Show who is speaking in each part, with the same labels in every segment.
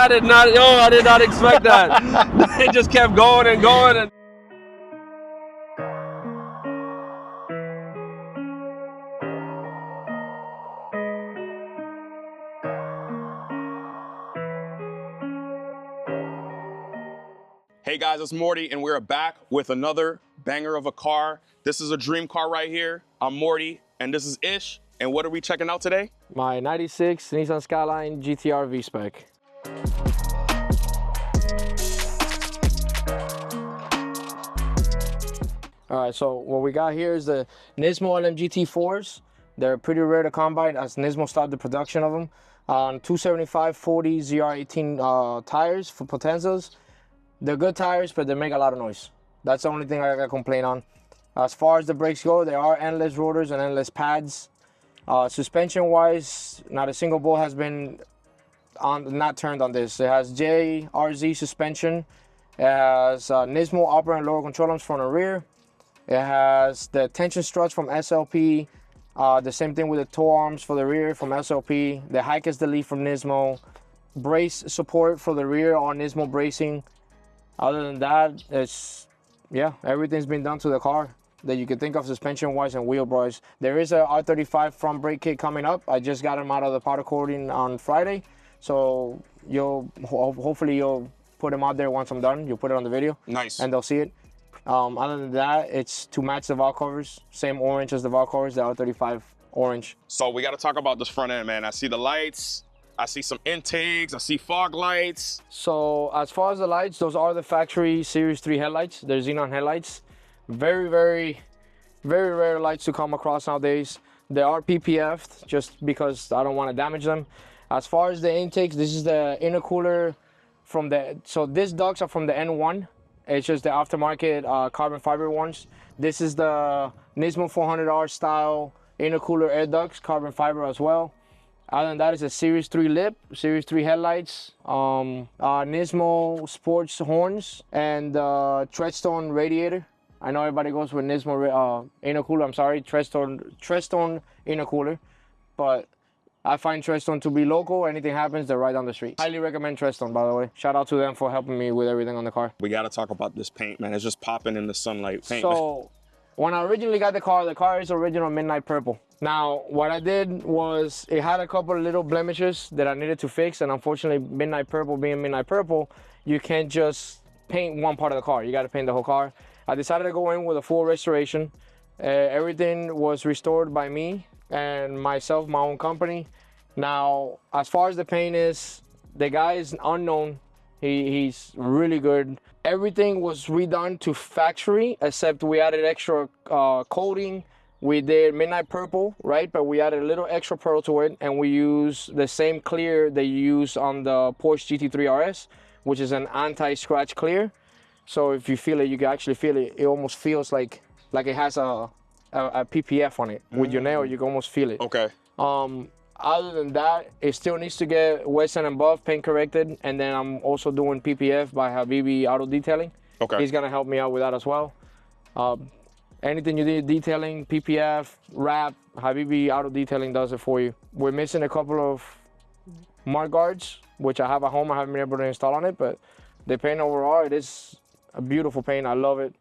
Speaker 1: I did not expect that. It just kept going and going. And
Speaker 2: Hey guys, it's Morty, and we're back with another banger of a car. This is a dream car right here. I'm Morty, and this is Ish. And what are we checking out today?
Speaker 1: my 96 Nissan Skyline GTR V-Spec. All right, so what we got here is the Nismo LMGT4s. They're pretty rare to come by as Nismo stopped the production of them. On 275/40 ZR18 tires for Potenzas. They're good tires, but they make a lot of noise. That's the only thing I got complain on. As far as the brakes go, there are endless rotors and endless pads. Suspension-wise, not a single bolt has been not turned on this. It has JRZ suspension. It has Nismo upper and lower control arms front and rear. It has the tension struts from SLP. The same thing with the toe arms for the rear from SLP. The hike is the lead from Nismo. Brace support for the rear on Nismo bracing. Other than that, everything's been done to the car that you can think of suspension-wise and wheel-wise. There is a R33 front brake kit coming up. I just got them out of the powder coating on Friday, so hopefully you'll put them out there once I'm done. You'll put it on the video.
Speaker 2: Nice.
Speaker 1: And they'll see it. Other than that, it's to match the valve covers, same orange as the valve covers, the R35 orange.
Speaker 2: So we got to talk about this front end, man. I see the lights. I see some intakes, I see fog lights.
Speaker 1: So as far as the lights, those are the factory Series 3 headlights. They're xenon headlights. Very, very, very rare lights to come across nowadays. They are PPF'd just because I don't want to damage them. As far as the intakes, this is the intercooler from so these ducts are from the N1. It's just the aftermarket carbon fiber ones. This is the Nismo 400R style intercooler air ducts, carbon fiber as well. Other than that, it's a Series 3 lip, Series 3 headlights, Nismo sports horns, and Treadstone radiator. I know everybody goes with Nismo intercooler. I'm sorry, Treadstone intercooler, but I find Treadstone to be local. Anything happens, they're right down the street. Highly recommend Treadstone, by the way. Shout out to them for helping me with everything on the car.
Speaker 2: We got to talk about this paint, man. It's just popping in the sunlight. Paint.
Speaker 1: So when I originally got the car is original midnight purple. Now, what I did was it had a couple of little blemishes that I needed to fix, and unfortunately, midnight purple being midnight purple, you can't just paint one part of the car. You got to paint the whole car. I decided to go in with a full restoration. Everything was restored by me and myself, my own company. Now, as far as the paint is, the guy is unknown. He's really good. Everything was redone to factory, except we added extra coating. We did midnight purple, right? But we added a little extra pearl to it, and we use the same clear that you use on the Porsche GT3 RS, which is an anti-scratch clear. So if you feel it, you can actually feel it. It almost feels like it has a PPF on it. With your nail, you can almost feel it.
Speaker 2: Okay.
Speaker 1: Other than that, it still needs to get wet sand and buff paint corrected, and then I'm also doing PPF by Habibi Auto Detailing.
Speaker 2: Okay.
Speaker 1: He's gonna help me out with that as well. Anything you need detailing, PPF, wrap, Habibi Auto Detailing does it for you. We're missing a couple of mud guards, which I have at home. I haven't been able to install on it, but the paint overall, it is a beautiful paint. I love it.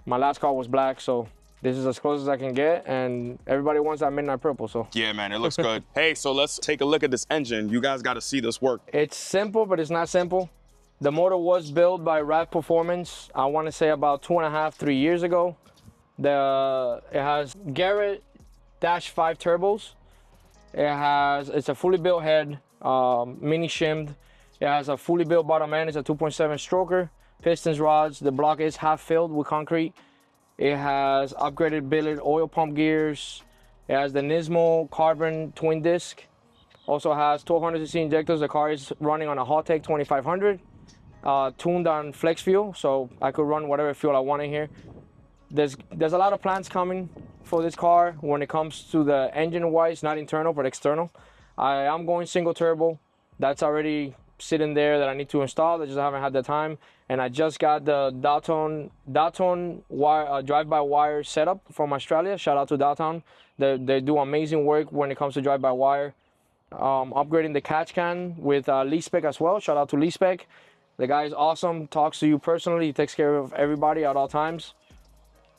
Speaker 1: My last car was black, so this is as close as I can get, and everybody wants that midnight purple, so.
Speaker 2: Yeah, man, it looks good. Hey, so let's take a look at this engine. You guys got to see this work.
Speaker 1: It's simple, but it's not simple. The motor was built by RAV Performance, I want to say about 2.5, 3 years ago. It has Garrett -5 turbos. It's a fully built head, mini shimmed. It has a fully built bottom end. It's a 2.7 stroker, pistons, rods. The block is half filled with concrete. It has upgraded billet oil pump gears. It has the Nismo carbon twin disc. Also has 1200cc injectors. The car is running on a Haltech 2500, tuned on flex fuel, so I could run whatever fuel I want in here. There's a lot of plans coming for this car when it comes to the engine wise, not internal but external. I am going single turbo. That's already sitting there that I need to install. I just haven't had the time. And I just got the Dalton wire, drive-by-wire setup from Australia. Shout out to Dalton. They do amazing work when it comes to drive-by-wire. upgrading the catch can with V-Spec as well. Shout out to V-Spec. The guy is awesome, talks to you personally, he takes care of everybody at all times.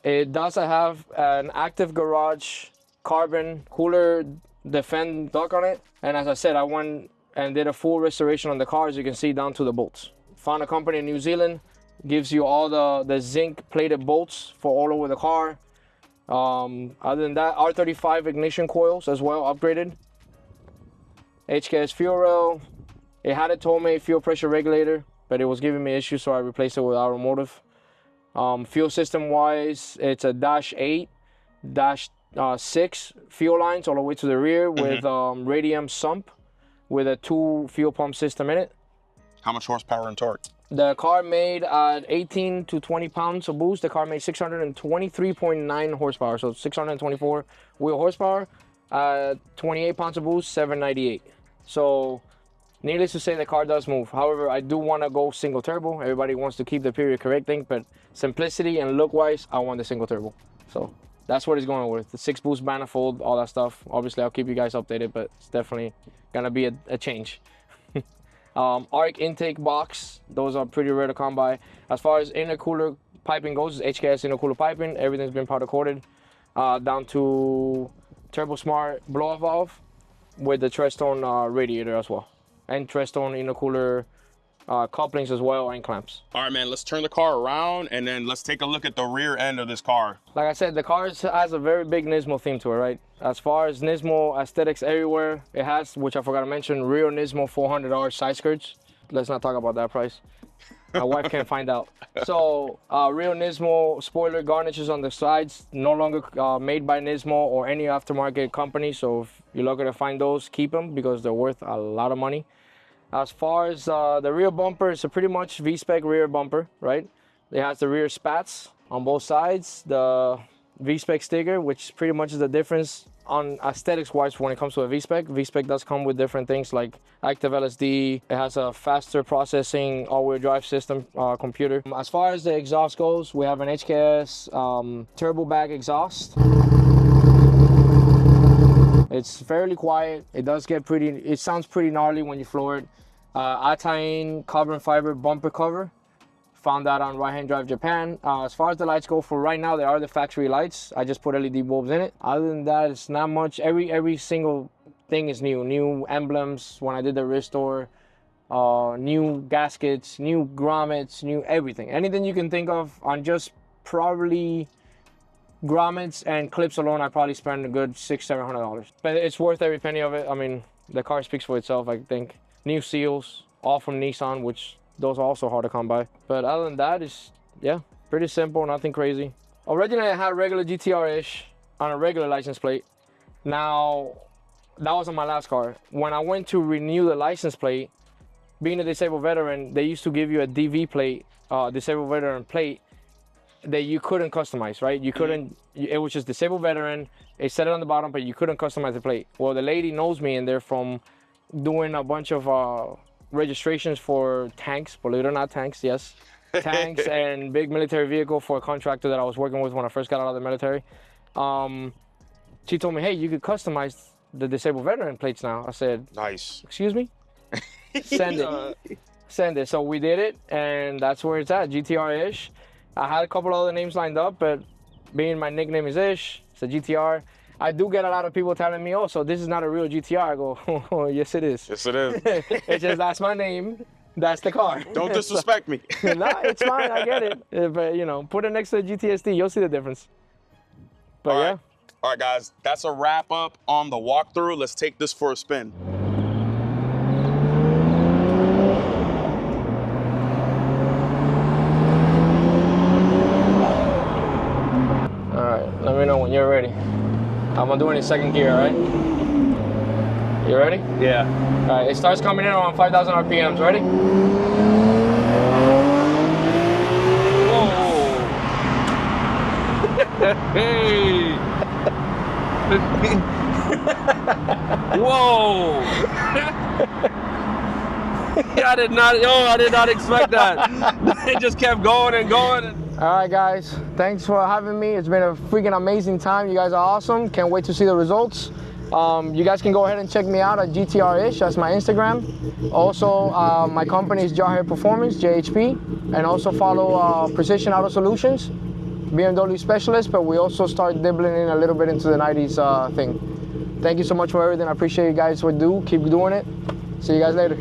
Speaker 1: It does have an active garage carbon cooler defend duct on it. And as I said, I went and did a full restoration on the car, as you can see, down to the bolts. Found a company in New Zealand, gives you all the zinc plated bolts for all over the car. Other than that, R33 ignition coils as well, upgraded. HKS fuel rail. It had a Tomei fuel pressure regulator, but it was giving me issues, so I replaced it with automotive. Fuel system wise, it's a -8, -6 fuel lines all the way to the rear with radium sump with a 2 fuel pump system in it.
Speaker 2: How much horsepower and torque?
Speaker 1: The car made at 18 to 20 pounds of boost. The car made 623.9 horsepower, so 624 wheel horsepower. 28 pounds of boost, 798. So, needless to say, the car does move. However, I do want to go single turbo. Everybody wants to keep the period correct thing, but simplicity and look-wise, I want the single turbo. So, that's what it's going with. The 6-boost manifold, all that stuff. Obviously, I'll keep you guys updated, but it's definitely going to be a change. Arc intake box, those are pretty rare to come by. As far as intercooler piping goes, HKS intercooler piping, everything's been powder coated. Down to Turbo Smart blow-off valve with the Treadstone radiator as well. And Treadstone intercooler couplings as well, and clamps.
Speaker 2: All right, man, let's turn the car around and then let's take a look at the rear end of this car.
Speaker 1: Like I said, the car has a very big Nismo theme to it, right? As far as Nismo aesthetics everywhere, it has, which I forgot to mention, real Nismo 400R side skirts. Let's not talk about that price. My wife can't find out. So, real Nismo spoiler garnishes on the sides, no longer made by Nismo or any aftermarket company. So if you're lucky to find those, keep them because they're worth a lot of money. As far as the rear bumper, it's a pretty much V-Spec rear bumper, right? It has the rear spats on both sides, the V-Spec sticker, which pretty much is the difference on aesthetics-wise when it comes to a V-Spec. V-Spec does come with different things like active LSD. It has a faster processing all-wheel drive system computer. As far as the exhaust goes, we have an HKS turbo bag exhaust. It's fairly quiet. It does get pretty, it sounds pretty gnarly when you floor it. Attain carbon fiber bumper cover. Found that on Right Hand Drive Japan. As far as the lights go, for right now, they are the factory lights. I just put LED bulbs in it. Other than that, it's not much. Every single thing is new. New emblems when I did the restore. New gaskets, new grommets, new everything. Anything you can think of on just probably grommets and clips alone, I probably spend a good $600–700. But it's worth every penny of it. I mean, the car speaks for itself, I think. New seals, all from Nissan, which those are also hard to come by. But other than that, it's, yeah, pretty simple, nothing crazy. Originally, I had regular GTR-ish on a regular license plate. Now, that was on my last car. When I went to renew the license plate, being a disabled veteran, they used to give you a DV plate, disabled veteran plate, that you couldn't customize, right? You couldn't, it was just disabled veteran. It said it on the bottom, but you couldn't customize the plate. Well, the lady knows me, and they're from doing a bunch of registrations for tanks, believe it or not, tanks, yes. Tanks and big military vehicle for a contractor that I was working with when I first got out of the military. She told me, hey, you could customize the disabled veteran plates now. I said,
Speaker 2: nice.
Speaker 1: Excuse me? Send it. Send it. So we did it, and that's where it's at, GTR-ish. I had a couple other names lined up, but being my nickname is Ish, it's a GTR. I do get a lot of people telling me, oh, so this is not a real GTR. I go, oh, yes, it is.
Speaker 2: Yes, it is.
Speaker 1: It's just, that's my name. That's the car.
Speaker 2: Don't disrespect me.
Speaker 1: Nah, it's fine. I get it. But, you know, put it next to the GTSD. You'll see the difference. But,
Speaker 2: all
Speaker 1: yeah.
Speaker 2: Right. All right, guys. That's a wrap up on the walkthrough. Let's take this for a spin.
Speaker 1: All right. Let me know when you're ready. I'm going to do it in second gear, all right? You ready?
Speaker 2: Yeah.
Speaker 1: All right. It starts coming in around 5,000 RPMs. Ready?
Speaker 2: Hey! Whoa! I did not expect that. It just kept going and going.
Speaker 1: All right, guys. Thanks for having me. It's been a freaking amazing time. You guys are awesome. Can't wait to see the results. You guys can go ahead and check me out at GTR-ish, that's my Instagram. Also, my company is Jarhead Performance, JHP, and also follow Precision Auto Solutions, BMW specialist, but we also start dibbling in a little bit into the 90s thing. Thank you so much for everything. I appreciate you guys what do. Keep doing it. See you guys later.